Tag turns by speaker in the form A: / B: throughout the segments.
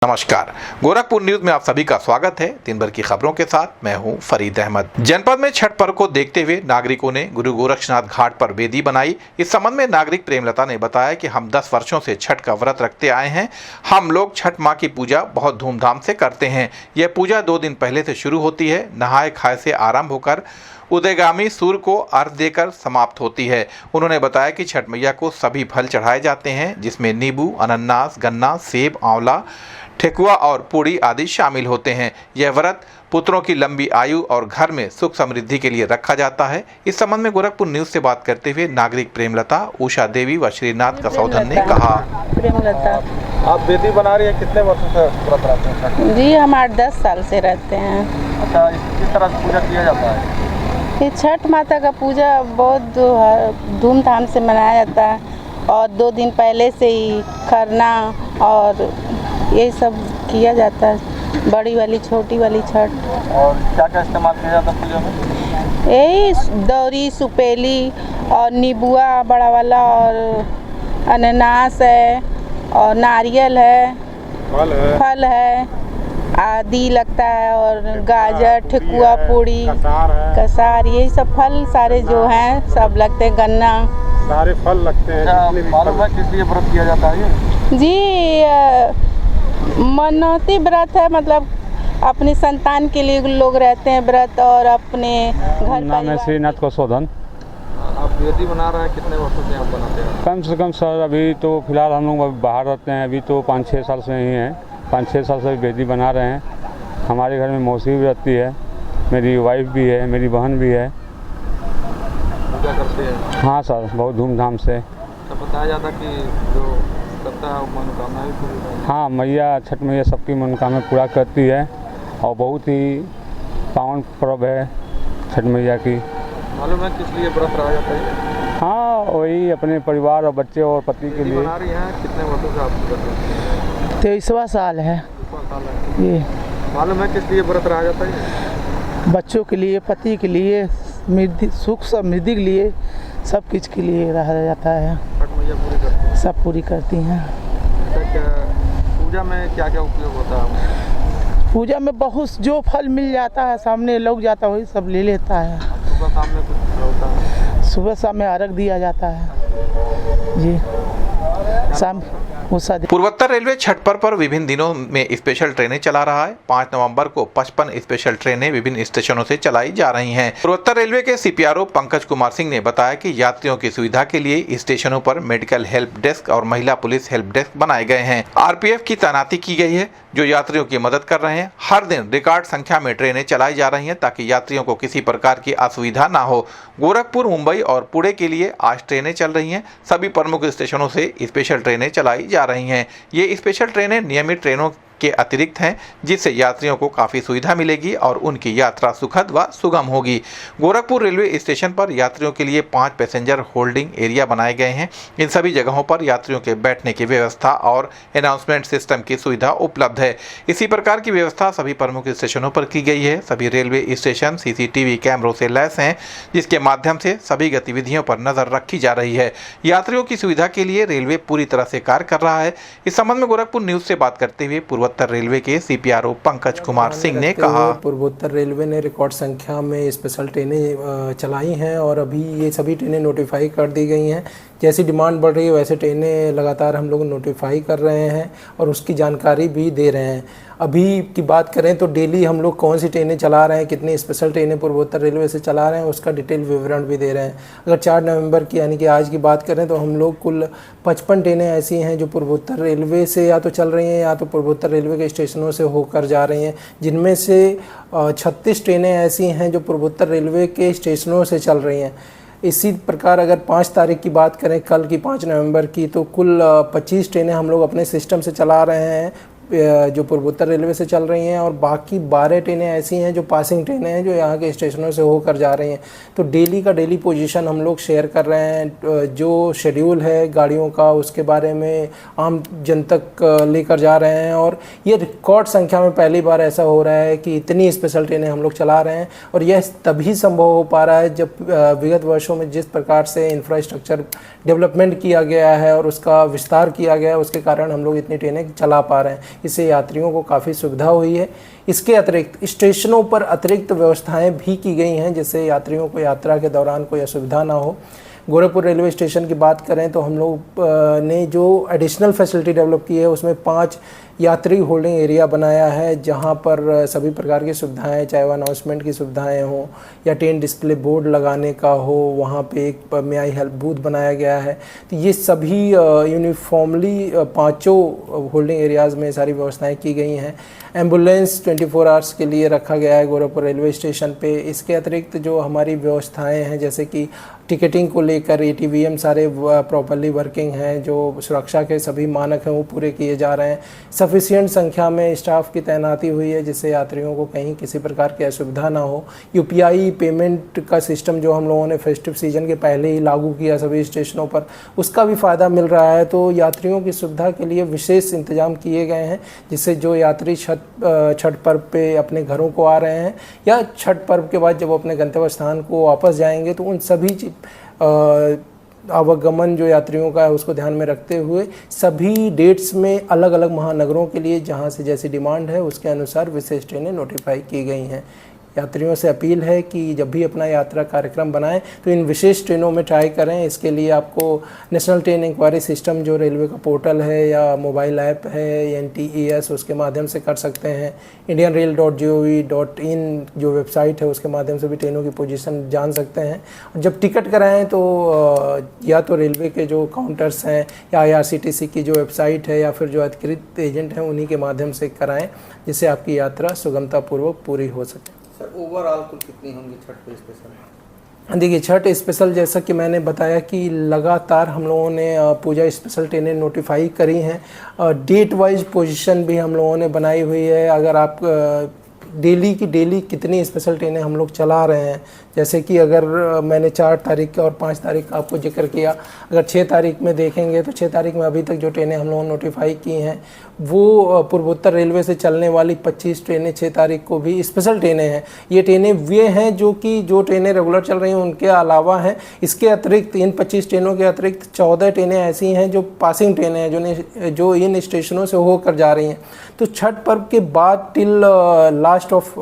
A: नमस्कार, गोरखपुर न्यूज में आप सभी का स्वागत है। दिन भर की खबरों के साथ मैं हूं फरीद अहमद। जनपद में छठ पर्व को देखते हुए नागरिकों ने गुरु गोरक्षनाथ घाट पर वेदी बनाई। इस संबंध में नागरिक प्रेमलता ने बताया कि हम 10 वर्षों से छठ का व्रत रखते आए हैं। हम लोग छठ माँ की पूजा बहुत धूमधाम से करते हैं। यह पूजा 2 दिन पहले से शुरू होती है। नहाए खाए से आरंभ होकर उदयगामी सूर्य को अर्घ्य देकर समाप्त होती है। उन्होंने बताया कि छठ मैया को सभी फल चढ़ाए जाते हैं, जिसमें नींबू, अनानास, गन्ना, सेब, आंवला, ठेकुआ और पूड़ी आदि शामिल होते हैं। यह व्रत पुत्रों की लंबी आयु और घर में सुख समृद्धि के लिए रखा जाता है। इस संबंध में गोरखपुर न्यूज से बात करते हुए नागरिक प्रेमलता, उषा देवी व श्रीनाथ कसौधन ने कहा।
B: प्रेमलता,
C: आप वेदी बना रही हैं, कितने वर्षों से व्रत रहते हैं?
B: जी हम 8-10 साल से रहते हैं।
C: अच्छा, किस तरह से पूजा किया जाता है?
B: ये छठ माता का पूजा बहुत धूमधाम से मनाया जाता है और 2 दिन पहले से ही खरना और यही सब किया जाता है, बड़ी वाली छोटी वाली छठ।
C: और क्या क्या इस्तेमाल किया जाता है पूजा में?
B: यही दौरी, सुपेली और नींबुआ बड़ा वाला और अनानास है और नारियल है, फल है आदि लगता है और गाजर, ठेकुआ, पूड़ी, कसार, यही सब फल सारे जो हैं सब लगते हैं, गन्ना
C: सारे फल लगते हैं। मालूम है किस लिए व्रत किया जाता है ये?
B: जी मनौती व्रत है, मतलब अपनी संतान के लिए लोग रहते हैं व्रत और अपने घर
D: नाम है श्रीनाथ कसौधन।
C: आप वेदी बना रहे हैं, कितने वर्षों से आप बनाते हैं?
D: कम से कम सर अभी तो फिलहाल हम लोग बाहर रहते हैं, अभी तो 5-6 साल से ही हैं। 5-6 साल से वेदी बना रहे हैं। हमारे घर में मौसी भी रहती है, मेरी वाइफ भी है, मेरी बहन भी है।
C: पूजा करते हैं?
D: हाँ सर, बहुत धूमधाम से।
C: तो बताया जाता कि जो करता है मनोकामना भी पूरी होती है।
D: हाँ, मैया छठ मैया सबकी मनोकामना पूरा करती है और बहुत ही पावन पर्व है छठ मैया की।
C: मालूम है किस लिए व्रत रहा जाता है?
D: हाँ, वही अपने परिवार और बच्चे और पति के लिए।
C: बना रही हैं, कितने वर्षों से आप पूजा करते हैं?
B: 23वां साल है
C: 23वां साल है।
B: ये।
C: मालूम है किस लिए व्रत रहा जाता है?
E: बच्चों के लिए, पति के लिए, सुख समृद्धि के लिए, सब कुछ के लिए रहा जाता है।
C: छठ मैया पूरी करती हैं?
E: सब पूरी करती हैं।
C: पूजा में क्या क्या उपयोग होता है?
E: पूजा में बहुत जो फल मिल जाता है, सामने लोग जाता है वही सब ले लेता है।
C: सुबह शाम में कुछ होता है?
E: सुबह शाम में अर्घ दिया जाता है जी। शाम
A: पूर्वोत्तर रेलवे छठ पर्व पर विभिन्न दिनों में स्पेशल ट्रेनें चला रहा है। 5 नवंबर को 55 स्पेशल ट्रेनें विभिन्न स्टेशनों से चलाई जा रही हैं। पूर्वोत्तर रेलवे के सीपीआरओ पंकज कुमार सिंह ने बताया कि यात्रियों की सुविधा के लिए स्टेशनों पर मेडिकल हेल्प डेस्क और महिला पुलिस हेल्प डेस्क बनाए गए हैं। आरपीएफ की तैनाती की गई है, जो यात्रियों की मदद कर रहे हैं। हर दिन रिकॉर्ड संख्या में ट्रेनें चलाई जा रही हैं ताकि यात्रियों को किसी प्रकार की असुविधा ना हो। गोरखपुर, मुंबई और पुणे के लिए आज ट्रेनें चल रही हैं। सभी प्रमुख स्टेशनों से स्पेशल ट्रेनें चलाई जा रही हैं। ये स्पेशल ट्रेनें नियमित ट्रेनों के अतिरिक्त हैं, जिससे यात्रियों को काफ़ी सुविधा मिलेगी और उनकी यात्रा सुखद व सुगम होगी। गोरखपुर रेलवे स्टेशन पर यात्रियों के लिए 5 पैसेंजर होल्डिंग एरिया बनाए गए हैं। इन सभी जगहों पर यात्रियों के बैठने की व्यवस्था और अनाउंसमेंट सिस्टम की सुविधा उपलब्ध है। इसी प्रकार की व्यवस्था सभी प्रमुख स्टेशनों पर की गई है। सभी रेलवे स्टेशन सीसीटीवी कैमरों से लैस हैं, जिसके माध्यम से सभी गतिविधियों पर नजर रखी जा रही है। यात्रियों की सुविधा के लिए रेलवे पूरी तरह से कार्य कर रहा है। इस संबंध में गोरखपुर न्यूज से बात करते हुए पूर्वोत्तर रेलवे के सीपीआरओ पंकज कुमार सिंह ने कहा।
F: पूर्वोत्तर रेलवे ने रिकॉर्ड संख्या में स्पेशल ट्रेनें चलाई हैं और अभी ये सभी ट्रेनें नोटिफाई कर दी गई हैं। जैसी डिमांड बढ़ रही है वैसे ट्रेनें लगातार हम लोग नोटिफाई कर रहे हैं और उसकी जानकारी भी दे रहे हैं। अभी की बात करें तो डेली हम लोग कौन सी ट्रेनें चला रहे हैं, कितनी स्पेशल ट्रेनें पूर्वोत्तर रेलवे से चला रहे हैं, उसका डिटेल विवरण भी दे रहे हैं। अगर 4 नवंबर की यानी कि आज की बात करें तो हम लोग कुल 55 ट्रेनें ऐसी हैं जो पूर्वोत्तर रेलवे से या तो चल रही हैं या तो पूर्वोत्तर रेलवे के स्टेशनों से होकर जा रही हैं, जिनमें से 36 ट्रेनें ऐसी हैं जो पूर्वोत्तर रेलवे के स्टेशनों से चल रही हैं। इसी प्रकार अगर 5 तारीख की बात करें, कल की 5 नवंबर की, तो कुल 25 ट्रेनें हम लोग अपने सिस्टम से चला रहे हैं जो पूर्वोत्तर रेलवे से चल रही हैं और बाकी 12 ट्रेनें ऐसी हैं जो पासिंग ट्रेनें हैं जो यहाँ के स्टेशनों से होकर जा रही हैं। तो डेली का डेली पोजीशन हम लोग शेयर कर रहे हैं। जो शेड्यूल है गाड़ियों का उसके बारे में आम जन तक लेकर जा रहे हैं और ये रिकॉर्ड संख्या में पहली बार ऐसा हो रहा है कि इतनी स्पेशल ट्रेनें हम लोग चला रहे हैं। और यह तभी संभव हो पा रहा है जब विगत वर्षों में जिस प्रकार से इंफ्रास्ट्रक्चर डेवलपमेंट किया गया है और उसका विस्तार किया गया है, उसके कारण हम लोग इतनी ट्रेनें चला पा रहे हैं। इससे यात्रियों को काफ़ी सुविधा हुई है। इसके अतिरिक्त स्टेशनों पर अतिरिक्त व्यवस्थाएं भी की गई हैं जिससे यात्रियों को यात्रा के दौरान कोई असुविधा ना हो। गोरखपुर रेलवे स्टेशन की बात करें तो हम लोग ने जो एडिशनल फैसिलिटी डेवलप की है उसमें 5 यात्री होल्डिंग एरिया बनाया है जहां पर सभी प्रकार की सुविधाएं, चाहे वो अनाउंसमेंट की सुविधाएं हों या ट्रेन डिस्प्ले बोर्ड लगाने का हो, वहां पे एक मे आई हेल्प बूथ बनाया गया है। तो ये सभी यूनिफॉर्मली 5 होल्डिंग एरियाज़ में सारी व्यवस्थाएं की गई हैं। एम्बुलेंस 24 आवर्स के लिए रखा गया है गोरखपुर रेलवे स्टेशन पे। इसके अतिरिक्त जो हमारी व्यवस्थाएं हैं जैसे कि टिकटिंग को लेकर ATVM सारे प्रॉपरली वर्किंग हैं, जो सुरक्षा के सभी मानक हैं वो पूरे किए जा रहे हैं। सफिशिएंट संख्या में स्टाफ की तैनाती हुई है जिससे यात्रियों को कहीं किसी प्रकार की असुविधा ना हो। UPI पेमेंट का सिस्टम जो हम लोगों ने फेस्टिव सीजन के पहले ही लागू किया सभी स्टेशनों पर, उसका भी फ़ायदा मिल रहा है। तो यात्रियों की सुविधा के लिए विशेष इंतजाम किए गए हैं जिससे जो यात्री छठ पर्व पे अपने घरों को आ रहे हैं या छठ पर्व के बाद जब अपने गंतव्य स्थान को वापस जाएंगे तो उन सभी आवागमन जो यात्रियों का है उसको ध्यान में रखते हुए सभी डेट्स में अलग अलग महानगरों के लिए जहां से जैसी डिमांड है उसके अनुसार विशेष ट्रेनें नोटिफाई की गई हैं। यात्रियों से अपील है कि जब भी अपना यात्रा कार्यक्रम बनाएं तो इन विशेष ट्रेनों में ट्राई करें। इसके लिए आपको नेशनल ट्रेन इंक्वायरी सिस्टम जो रेलवे का पोर्टल है या मोबाइल ऐप है NTES उसके माध्यम से कर सकते हैं। indianrail.gov.in जो वेबसाइट है उसके माध्यम से भी ट्रेनों की पोजीशन जान सकते हैं। और जब टिकट कराएं तो या तो रेलवे के जो काउंटर्स हैं या IRCTC की जो वेबसाइट है या फिर जो अधिकृत एजेंट हैं उन्हीं के माध्यम से कराएं जिससे आपकी यात्रा सुगमतापूर्वक पूरी हो सके।
C: सर ओवरऑल कुल कितनी होंगी छठ पे स्पेशल?
F: देखिए छठ स्पेशल जैसा कि मैंने बताया कि लगातार हम लोगों ने पूजा स्पेशल ट्रेनें नोटिफाई करी हैं। डेट वाइज पोजीशन भी हम लोगों ने बनाई हुई है। अगर आप डेली की डेली कितनी स्पेशल ट्रेनें हम लोग चला रहे हैं, जैसे कि अगर मैंने 4 तारीख का और 5 तारीख का आपको जिक्र किया, अगर 6 तारीख में देखेंगे तो 6 तारीख में अभी तक जो ट्रेनें हम लोगों ने नोटिफाई की हैं वो पूर्वोत्तर रेलवे से चलने वाली 25 ट्रेनें 6 तारीख को भी स्पेशल ट्रेनें हैं। ये ट्रेनें वे हैं जो कि जो ट्रेनें रेगुलर चल रही हैं उनके अलावा हैं। इसके अतिरिक्त इन 25 ट्रेनों के अतिरिक्त 14 ट्रेनें ऐसी हैं जो पासिंग ट्रेनें हैं जो इन स्टेशनों से होकर जा रही हैं। तो छठ पर्व के बाद टिल लास्ट ऑफ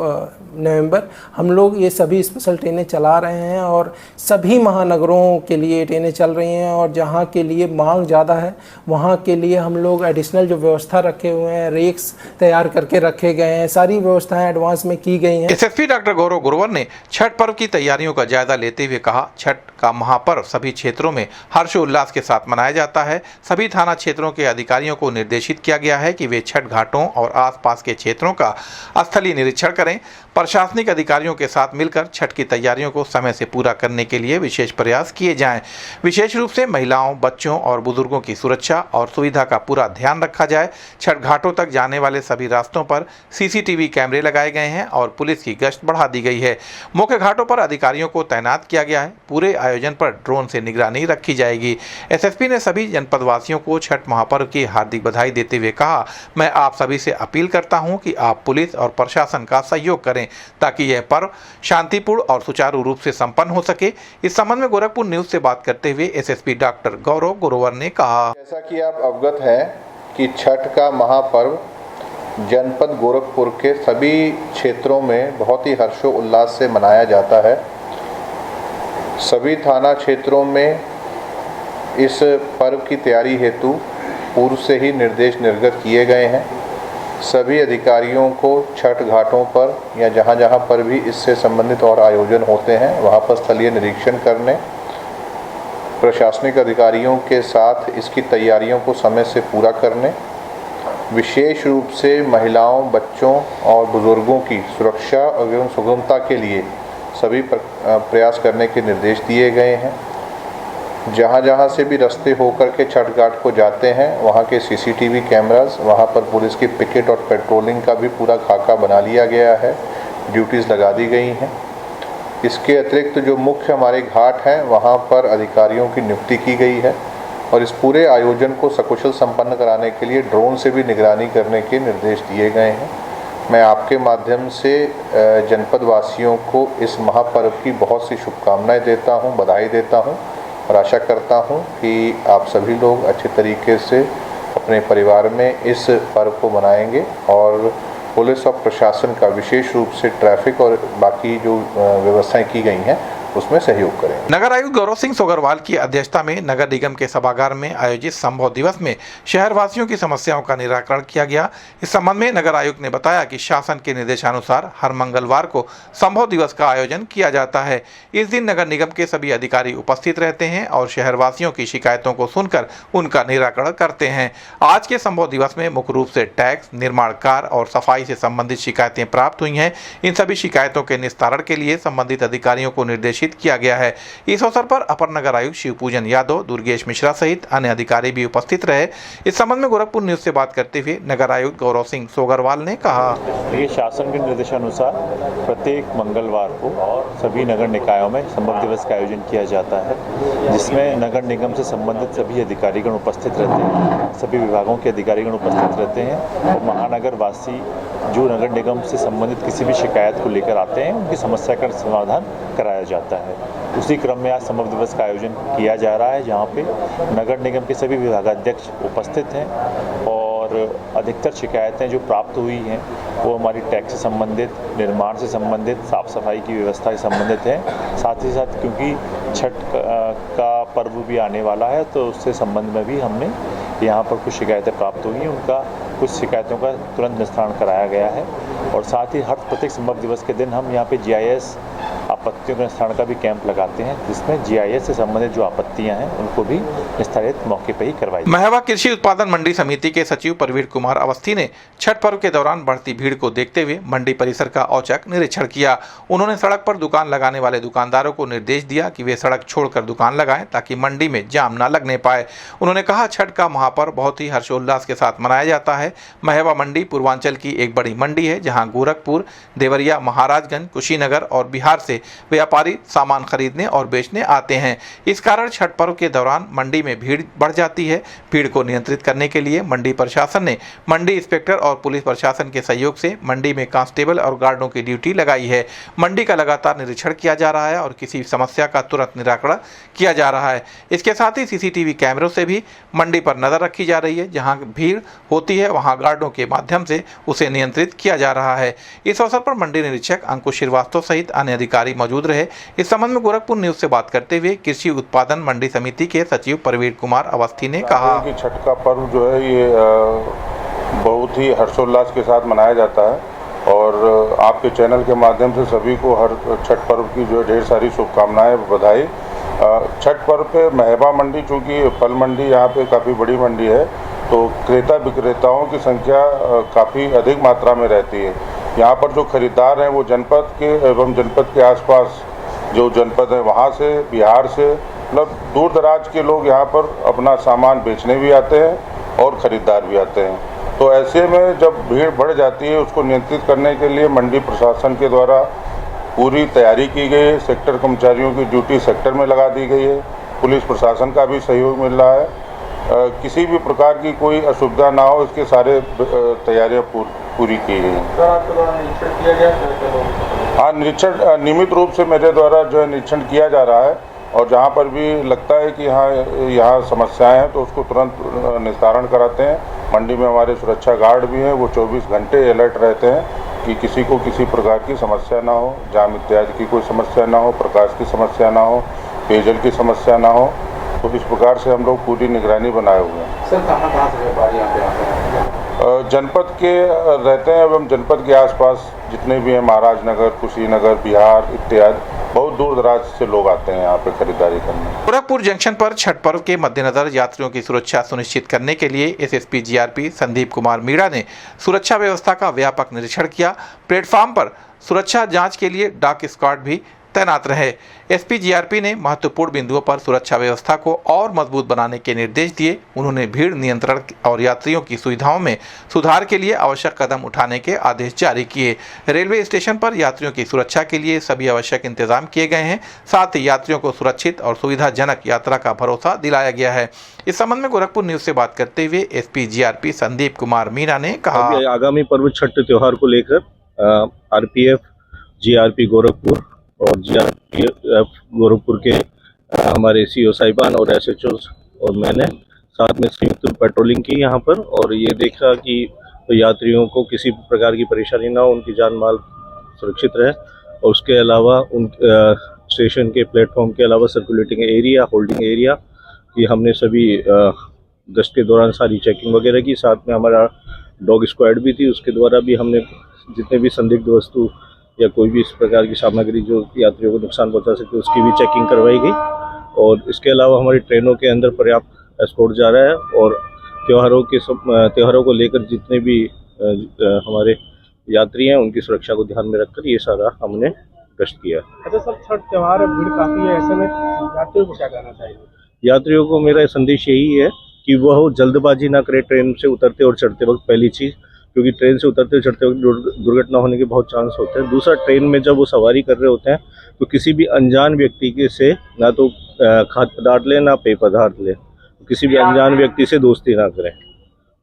F: नवंबर हम लोग ये सभी स्पेशल ट्रेनें चला रहे हैं और सभी महानगरों के लिए ट्रेनें चल रही हैं। और जहाँ के लिए मांग ज़्यादा है वहाँ के लिए हम लोग एडिशनल जो व्यवस्था रखे हुए हैं, रेक्स तैयार करके रखे गए हैं, सारी व्यवस्थाएं एडवांस में की गई हैं।
A: SSP डॉक्टर गौरव गुरवर ने छठ पर्व की तैयारियों का जायजा लेते हुए कहा, छठ का महापर्व सभी क्षेत्रों में हर्षोल्लास के साथ मनाया जाता है। सभी थाना क्षेत्रों के अधिकारियों को निर्देशित किया गया है कि वे छठ घाटों और आसपास के क्षेत्रों का स्थलीय निरीक्षण करें। प्रशासनिक अधिकारियों के साथ मिलकर छठ की तैयारियों को समय से पूरा करने के लिए विशेष प्रयास किए जाएं। विशेष रूप से महिलाओं, बच्चों और बुजुर्गों की सुरक्षा और सुविधा का पूरा ध्यान रखा जाए। छठ घाटों तक जाने वाले सभी रास्तों पर CCTV कैमरे लगाए गए हैं और पुलिस की गश्त बढ़ा दी गई है। मुख्य घाटों पर अधिकारियों को तैनात किया गया है। पूरे आयोजन पर ड्रोन से निगरानी रखी जाएगी। SSP ने सभी जनपदवासियों को छठ महापर्व की हार्दिक बधाई देते हुए कहा, मैं आप सभी से अपील करता हूं कि आप पुलिस और प्रशासन का सहयोग करें ताकि यह पर्व शांतिपूर्ण और सुचारू रूप से संपन्न हो सके। इस संबंध में गोरखपुर न्यूज से बात करते हुए SSP डॉक्टर गौरव गुरवर ने कहा,
G: जैसा कि आप अवगत हैं कि छठ का महापर्व जनपद गोरखपुर के सभी क्षेत्रों में बहुत ही हर्षोल्लास से मनाया जाता है। सभी थाना क्षेत्रों में इस पर्व की तैयारी हेतु पूर्व से ही निर्देश निर्गत किए गए हैं। सभी अधिकारियों को छठ घाटों पर या जहाँ जहाँ पर भी इससे संबंधित और आयोजन होते हैं वहाँ पर स्थलीय निरीक्षण करने, प्रशासनिक अधिकारियों के साथ इसकी तैयारियों को समय से पूरा करने, विशेष रूप से महिलाओं, बच्चों और बुजुर्गों की सुरक्षा एवं सुगमता के लिए सभी प्रयास करने के निर्देश दिए गए हैं। जहाँ जहाँ से भी रास्ते होकर के छठ घाट को जाते हैं वहाँ के CCTV कैमरास, वहाँ पर पुलिस की पिकेट और पेट्रोलिंग का भी पूरा खाका बना लिया गया है, ड्यूटीज़ लगा दी गई हैं। इसके अतिरिक्त जो मुख्य हमारे घाट हैं वहाँ पर अधिकारियों की नियुक्ति की गई है और इस पूरे आयोजन को सकुशल संपन्न कराने के लिए ड्रोन से भी निगरानी करने के निर्देश दिए गए हैं। मैं आपके माध्यम से जनपद वासियों को इस महापर्व की बहुत सी शुभकामनाएं देता हूं, बधाई देता हूं और आशा करता हूं कि आप सभी लोग अच्छे तरीके से अपने परिवार में इस पर्व को मनाएंगे और पुलिस और प्रशासन का विशेष रूप से ट्रैफिक और बाकी जो व्यवस्थाएं की गई हैं उसमें सहयोग करें।
A: नगर आयुक्त गौरव सिंह सोगरवाल की अध्यक्षता में नगर निगम के सभागार में आयोजित संभव दिवस में शहरवासियों की समस्याओं का निराकरण किया गया। इस संबंध में नगर आयुक्त ने बताया कि शासन के निर्देशानुसार हर मंगलवार को संभव दिवस का आयोजन किया जाता है। इस दिन नगर निगम के सभी अधिकारी उपस्थित रहते हैं और शहरवासियों की शिकायतों को सुनकर उनका निराकरण करते हैं। आज के संभव दिवस में मुख्य रूप से टैक्स, निर्माण कार्य और सफाई से संबंधित शिकायतें प्राप्त हुई हैं। इन सभी शिकायतों के निस्तारण के लिए संबंधित अधिकारियों को निर्देशित किया गया है। इस अवसर पर अपर नगर आयुक्त शिवपूजन यादव, दुर्गेश मिश्रा सहित अन्य अधिकारी भी उपस्थित रहे। इस संबंध में गोरखपुर न्यूज से बात करते हुए नगर आयुक्त गौरव सिंह सोगरवाल ने कहा,
H: ये शासन के निर्देशानुसार प्रत्येक मंगलवार को सभी नगर निकायों में संभव दिवस का आयोजन किया जाता है, जिसमें नगर निगम से संबंधित सभी अधिकारीगण उपस्थित रहते हैं, सभी विभागों के अधिकारीगण उपस्थित रहते हैं और महानगर वासी जो नगर निगम से संबंधित किसी भी शिकायत को लेकर आते हैं उनकी समस्या का समाधान कराया जाता है। उसी क्रम में आज संभव दिवस का आयोजन किया जा रहा है, जहाँ पे नगर निगम के सभी विभागाध्यक्ष उपस्थित हैं और अधिकतर शिकायतें जो प्राप्त हुई हैं वो हमारी टैक्स से संबंधित, निर्माण से संबंधित, साफ सफाई की व्यवस्था से संबंधित है। साथ ही साथ क्योंकि छठ का पर्व भी आने वाला है तो उससे संबंध में भी हमने यहाँ पर कुछ शिकायतें प्राप्त हुई हैं, उनका कुछ शिकायतों का तुरंत निस्तारण कराया गया है। और साथ ही हर प्रत्येक संभव दिवस के दिन हम यहाँ पे GIS आपत्तियों के निस्तारण का भी कैंप लगाते हैं, जिसमें GIS से संबंधित जो आपत्तियां हैं उनको भी निस्तारित मौके पर ही करवाई।
A: महवा कृषि उत्पादन मंडी समिति के सचिव प्रवीण कुमार अवस्थी ने छठ पर्व के दौरान बढ़ती भीड़ को देखते हुए मंडी परिसर का औचक निरीक्षण किया। उन्होंने सड़क पर दुकान लगाने वाले दुकानदारों को निर्देश दिया कि वे सड़क छोड़कर दुकान लगाएं ताकि मंडी में जाम न लगने पाए। उन्होंने कहा, छठ का महापर्व बहुत ही हर्षोल्लास के साथ मनाया जाता है। महवा मंडी पूर्वांचल की एक बड़ी मंडी है, जहाँ गोरखपुर, देवरिया, महाराजगंज, कुशीनगर और बिहार से व्यापारी सामान खरीदने और बेचने आते हैं। इस कारण छठ पर्व के दौरान मंडी में भीड़ बढ़ जाती है। भीड़ को नियंत्रित करने के लिए मंडी प्रशासन ने मंडी इंस्पेक्टर और पुलिस प्रशासन के सहयोग से मंडी में कांस्टेबल और गार्डों की ड्यूटी लगाई है। मंडी का लगातार निरीक्षण किया जा रहा है और किसी समस्या का तुरंत निराकरण किया जा रहा है। इसके साथ ही CCTV कैमरों से भी मंडी पर नजर रखी जा रही है। जहां भीड़ होती है वहां गार्डों के माध्यम से उसे नियंत्रित किया जा रहा है। इस अवसर पर मंडी निरीक्षक अंकुश श्रीवास्तव सहित अन्य अधिकारी मौजूद रहे। इस संबंध में गोरखपुर न्यूज से बात करते हुए कृषि उत्पादन मंडी समिति के सचिव प्रवीण कुमार अवस्थी ने कहा
I: कि छठ का पर्व जो है ये बहुत ही हर्षोल्लास के साथ मनाया जाता है और आपके चैनल के माध्यम से सभी को हर छठ पर्व की जो ढेर सारी शुभकामनाएं, बधाई। छठ पर्व पे महवा मंडी, चूँकि फल मंडी यहाँ पे काफ़ी बड़ी मंडी है, तो क्रेता विक्रेताओं की संख्या काफ़ी अधिक मात्रा में रहती है। यहाँ पर जो खरीदार हैं वो जनपद के एवं जनपद के आसपास जो जनपद है वहाँ से, बिहार से, मतलब दूर दराज के लोग यहाँ पर अपना सामान बेचने भी आते हैं और ख़रीदार भी आते हैं। तो ऐसे में जब भीड़ बढ़ जाती है उसको नियंत्रित करने के लिए मंडी प्रशासन के द्वारा पूरी तैयारी की गई है। सेक्टर कर्मचारियों की ड्यूटी सेक्टर में लगा दी गई है। पुलिस प्रशासन का भी सहयोग मिल रहा है। किसी भी प्रकार की कोई असुविधा ना हो, इसके सारे तैयारियां पूरी की गई हैं। हाँ, निरीक्षण नियमित रूप से मेरे द्वारा जो है निरीक्षण किया जा रहा है और जहाँ पर भी लगता है कि यहाँ समस्याएं हैं तो उसको तुरंत निस्तारण कराते हैं। मंडी में हमारे सुरक्षा गार्ड भी हैं, वो 24 घंटे अलर्ट रहते हैं कि किसी को किसी प्रकार की समस्या ना हो, जाम इत्यादि की कोई समस्या ना हो, प्रकाश की समस्या ना हो, पेयजल की समस्या ना हो। तो इस प्रकार से हम लोग पूरी निगरानी बनाए हुए हैं।
F: सर, कहाँ से व्यापारी यहाँ पे आते हैं?
I: जनपद के रहते हैं एवं जनपद के आसपास जितने भी हैं, महाराजनगर, कुशीनगर, बिहार इत्यादि, बहुत दूर दराज से लोग आते हैं यहाँ पे खरीदारी करने।
A: गोरखपुर जंक्शन पर छठ पर्व के मद्देनजर यात्रियों की सुरक्षा सुनिश्चित करने के लिए SSP GRP संदीप कुमार मीणा ने सुरक्षा व्यवस्था का व्यापक निरीक्षण किया। प्लेटफॉर्म पर सुरक्षा जांच के लिए डॉग स्क्वाड भी तैनात रहे। SP GRP ने महत्वपूर्ण बिंदुओं पर सुरक्षा व्यवस्था को और मजबूत बनाने के निर्देश दिए। उन्होंने भीड़ नियंत्रण और यात्रियों की सुविधाओं में सुधार के लिए आवश्यक कदम उठाने के आदेश जारी किए। रेलवे स्टेशन पर यात्रियों की सुरक्षा के लिए सभी आवश्यक इंतजाम किए गए हैं। साथ ही यात्रियों को सुरक्षित और सुविधाजनक यात्रा का भरोसा दिलाया गया है। इस संबंध में गोरखपुर न्यूज से बात करते हुए SP GRP संदीप कुमार मीणा ने कहा,
J: आगामी पर्व छठ त्योहार को लेकर RPF GRP गोरखपुर और GRPF गोरखपुर के हमारे CO साहिबान और SHO और मैंने साथ में संयुक्त पेट्रोलिंग की यहाँ पर, और ये देखा कि यात्रियों को किसी प्रकार की परेशानी ना हो, उनकी जान माल सुरक्षित रहे। और उसके अलावा उन स्टेशन के प्लेटफॉर्म के अलावा सर्कुलेटिंग एरिया, होल्डिंग एरिया, ये हमने सभी गश्त के दौरान सारी चेकिंग वगैरह की। साथ में हमारा डॉग स्क्वाड भी थी, उसके द्वारा भी हमने जितने भी संदिग्ध वस्तु या कोई भी इस प्रकार की सामग्री जो यात्रियों को नुकसान पहुंचा सकती है उसकी भी चेकिंग करवाई गई। और इसके अलावा हमारी ट्रेनों के अंदर पर्याप्त एस्कॉर्ट जा रहा है, और त्योहारों को लेकर जितने भी हमारे यात्री हैं उनकी सुरक्षा को ध्यान में रखकर ये सारा हमने गश्त किया।
C: अच्छा सर, छठ त्योहार है, भीड़ काफी है, ऐसे में यात्रियों को क्या कहना चाहिए?
J: यात्रियों को मेरा संदेश यही है कि वह जल्दबाजी ना करे ट्रेन से उतरते और चढ़ते वक्त, पहली चीज़, क्योंकि ट्रेन से उतरते और चढ़ते वक्त दुर्घटना होने के बहुत चांस होते हैं। दूसरा, ट्रेन में जब वो सवारी कर रहे होते हैं तो किसी भी अनजान व्यक्ति के से ना तो खाद्य पदार्थ लें ना पेय पदार्थ लें, किसी भी अनजान व्यक्ति से दोस्ती ना करें।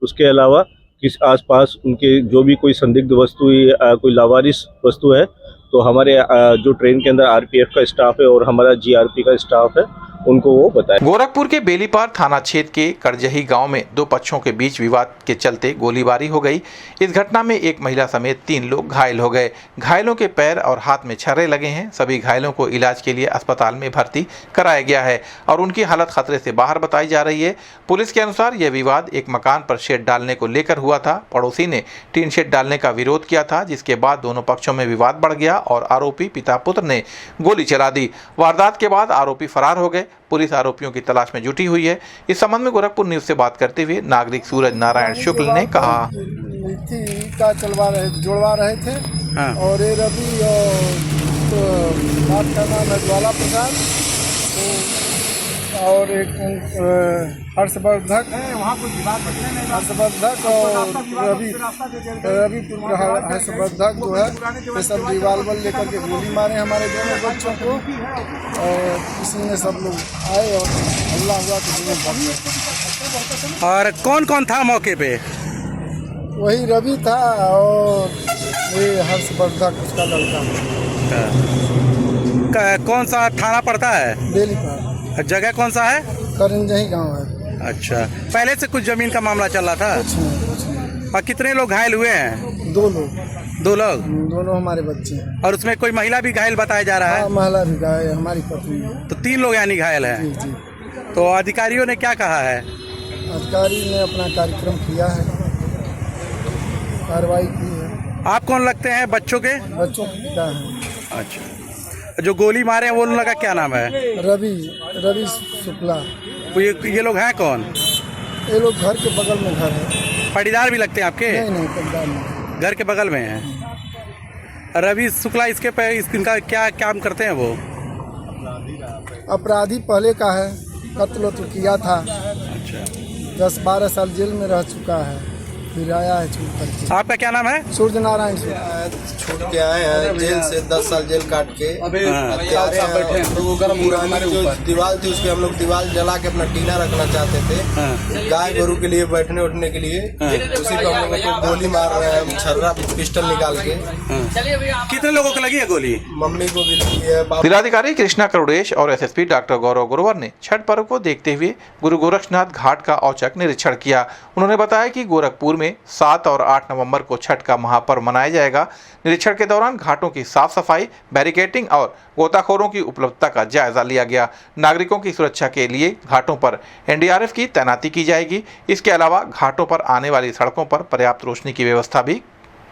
J: उसके अलावा किस आसपास उनके जो भी कोई संदिग्ध वस्तु या कोई लावारिस वस्तु है तो हमारे जो ट्रेन के अंदर आरपीएफ का स्टाफ है और हमारा जीआरपी का स्टाफ है उनको वो बताएं।
A: गोरखपुर के बेलीपार थाना क्षेत्र के करजही गांव में दो पक्षों के बीच विवाद के चलते गोलीबारी हो गई। इस घटना में एक महिला समेत 3 लोग घायल हो गए। घायलों के पैर और हाथ में छर्रे लगे हैं। सभी घायलों को इलाज के लिए अस्पताल में भर्ती कराया गया है और उनकी हालत खतरे से बाहर बताई जा रही है। पुलिस के अनुसार यह विवाद एक मकान पर शेड डालने को लेकर हुआ था। पड़ोसी ने टीन शेड डालने का विरोध किया था, जिसके बाद दोनों पक्षों में विवाद बढ़ गया और आरोपी पिता पुत्र ने गोली चला दी। वारदात के बाद आरोपी फरार हो गए। पुलिस आरोपियों की तलाश में जुटी हुई है। इस संबंध में गोरखपुर न्यूज से बात करते हुए नागरिक सूरज नारायण शुक्ल ने कहा,
E: का जोड़वा रहे थे। हाँ। और ये रवि और तो बात का नाम है ज्वाला प्रसाद और एक हर्षवर्धक और रवि हर्षवर्धक जो है ये सब रिवाल्वर लेकर के गोली मारे हमारे दोनों बच्चों को, और इसी में सब लोग आए और हल्ला हुआ तो दोनों भाग गए।
K: और कौन कौन था मौके पे?
E: वही रवि था और ये हर्षवर्धक उसका लड़का।
K: कौन सा थाना पड़ता है?
E: बेलीपार।
K: जगह कौन सा है?
E: करंजही गांव है।
K: अच्छा, पहले से कुछ जमीन का मामला चल रहा था?
E: कुछ नहीं।
K: और कितने लोग घायल हुए हैं?
E: 2 लोग।
K: 2 लोग?
E: दोनों हमारे बच्चे हैं।
K: और उसमें कोई महिला भी घायल बताया जा रहा है?
E: हाँ, महिला भी घायल है, हमारी पत्नी है।
K: तो 3 लोग यानी घायल है?
E: जी।
K: तो अधिकारियों ने क्या कहा है?
E: अधिकारी ने अपना कार्यक्रम किया है, कार्रवाई की है।
K: आप कौन लगते हैं बच्चों के?
E: बच्चों के पिता हैं।
K: अच्छा, जो गोली मारे हैं वो लोगों का क्या नाम है?
E: रवि शुक्ला।
K: ये लोग हैं कौन?
E: ये लोग घर के बगल में घर है।
K: पटीदार भी लगते हैं आपके?
E: नहीं, पटीदार नहीं।
K: घर के बगल में है। रवि शुक्ला, इनका क्या काम करते हैं वो?
E: अपराधी पहले का है, कत्ल तो किया था।
K: अच्छा।
E: 10-12 साल जेल में रह चुका है, फिर आया है छूट करके।
K: आपका क्या नाम है?
E: सूर्य नारायण।
C: छूट के आए हैं जेल से, 10 साल जेल काट के पुरानी जो दीवार थी उसके हम लोग दीवार जला के अपना टीना रखना चाहते थे, गाय गोरू के लिए बैठने उठने के लिए। उसी को हम लोगों को गोली मार रहे हैं, छर्रा पिस्टल निकाल के।
K: कितने लोगों को लगी है गोली?
C: मम्मी को भी लगी है।
A: जिलाधिकारी कृष्णा करुड़ेश और एसएसपी डॉक्टर गौरव गुरुवर ने छठ पर्व को देखते हुए गुरु गोरक्षनाथ घाट का औचक निरीक्षण किया। उन्होंने बताया कि गोरखपुर में 7 और 8 नवंबर को छठ का महापर्व मनाया जाएगा। निरीक्षण के दौरान घाटों की साफ सफाई, बैरिकेडिंग और गोताखोरों की उपलब्धता का जायजा लिया गया। नागरिकों की सुरक्षा के लिए घाटों पर एनडीआरएफ की तैनाती की जाएगी। इसके अलावा घाटों पर आने वाली सड़कों पर पर्याप्त रोशनी की व्यवस्था भी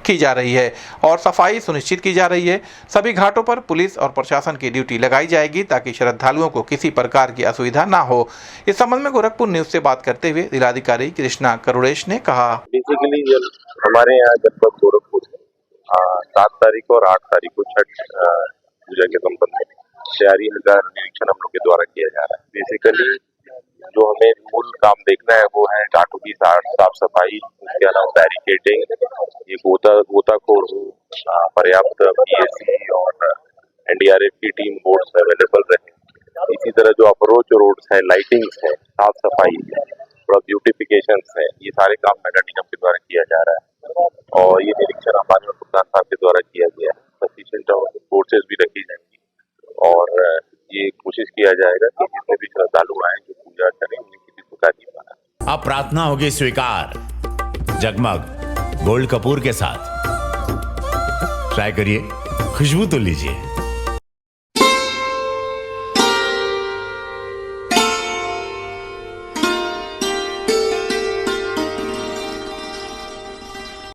A: की जा रही है और सफाई सुनिश्चित की जा रही है। सभी घाटों पर पुलिस और प्रशासन की ड्यूटी लगाई जाएगी ताकि श्रद्धालुओं को किसी प्रकार की असुविधा ना हो। इस संबंध में गोरखपुर न्यूज से बात करते हुए जिलाधिकारी कृष्णा करुड़ेश ने कहा,
J: बेसिकली हमारे यहाँ जनपद गोरखपुर 7 तारीख और 8 तारीख को छठ पूजा के संबंध में तैयारी का निरीक्षण हम लोग के द्वारा किया जा रहा है। बेसिकली जो हमें मूल काम देखना है वो है घाटों की साफ सफाई, उसके अलावा बैरिकेडिंग, ये गोताखोर हो, पर्याप्त पीएसी और एनडीआरएफ की टीम बोट्स अवेलेबल रहे। इसी तरह जो अप्रोच रोड्स है, लाइटिंग्स है, साफ सफाई है, थोड़ा ब्यूटिफिकेशन है, ये सारे काम नगर निगम के द्वारा किया जा रहा है और ये निरीक्षण हमारे प्रधान साहब के द्वारा किया गया है। सफिशिएंट फोर्सेज भी रखी जाएंगी और ये कोशिश किया जाएगा कि जितने भी श्रद्धालु आए जो पूजा करें उन्हें किसी प्रकार की
L: अब प्रार्थना होगी स्वीकार। जगमग गोल्ड कपूर के साथ ट्राई करिए, खुशबू तो लीजिए।